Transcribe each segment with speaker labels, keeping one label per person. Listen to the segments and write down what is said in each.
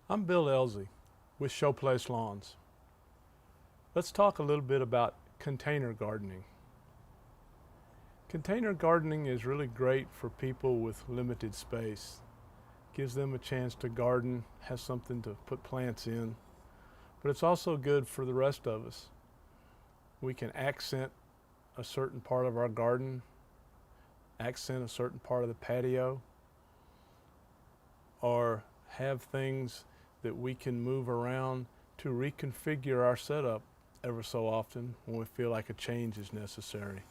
Speaker 1: I'm Bill Elzey with Showplace Lawns. Let's talk a little bit about container gardening. Container gardening is really great for people with limited space. Gives them a chance to garden, have something to put plants in, but it's also good for the rest of us. We can accent a certain part of our garden, accent a certain part of the patio, or have things that we can move around to reconfigure our setup ever so often when we feel like a change is necessary.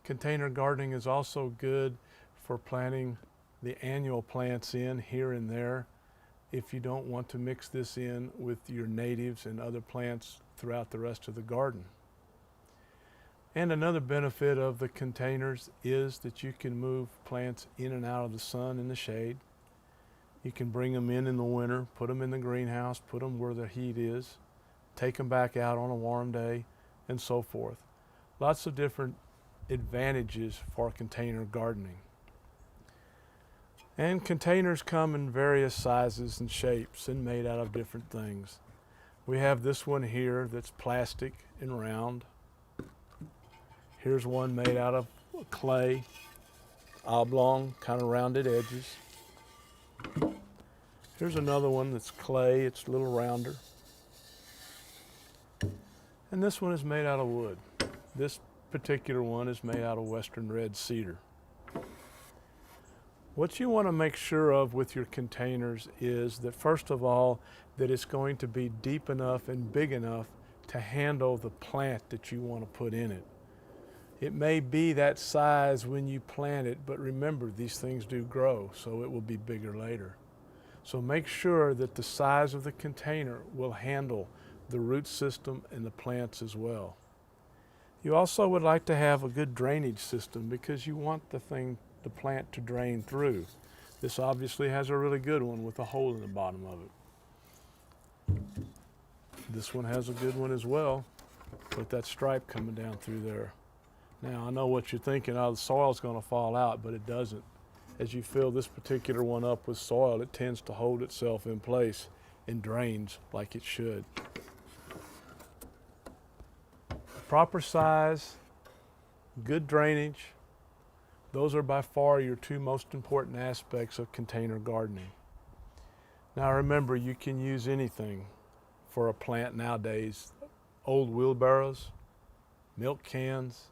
Speaker 1: Container gardening is also good for planting the annual plants in here and there if you don't want to mix this in with your natives and other plants throughout the rest of the garden. And another benefit of the containers is that you can move plants in and out of the sun and the shade. You can bring them in the winter, put them in the greenhouse, put them where the heat is, take them back out on a warm day, and so forth. Lots of different advantages for container gardening. And containers come in various sizes and shapes and made out of different things. We have this one here that's plastic and round. Here's one made out of clay, oblong, kind of rounded edges. Here's another one that's clay, it's a little rounder. And this one is made out of wood. This particular one is made out of western red cedar. What you want to make sure of with your containers is that, first of all, that it's going to be deep enough and big enough to handle the plant that you want to put in it. It may be that size when you plant it, but remember, these things do grow, so it will be bigger later. So make sure that the size of the container will handle the root system and the plants as well. You also would like to have a good drainage system because you want the plant to drain through. This obviously has a really good one with a hole in the bottom of it. This one has a good one as well with that stripe coming down through there. Now I know what you're thinking, oh, the soil's going to fall out, but it doesn't. As you fill this particular one up with soil, it tends to hold itself in place and drains like it should. Proper size, good drainage, those are by far your two most important aspects of container gardening. Now remember, you can use anything for a plant nowadays. Old wheelbarrows, milk cans,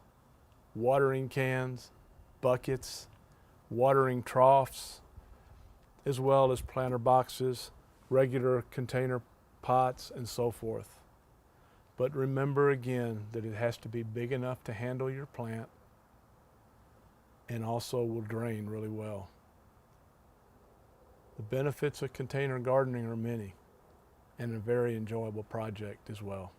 Speaker 1: watering cans, buckets, watering troughs, as well as planter boxes, regular container pots, and so forth. But remember again that it has to be big enough to handle your plant and also will drain really well. The benefits of container gardening are many and a very enjoyable project as well.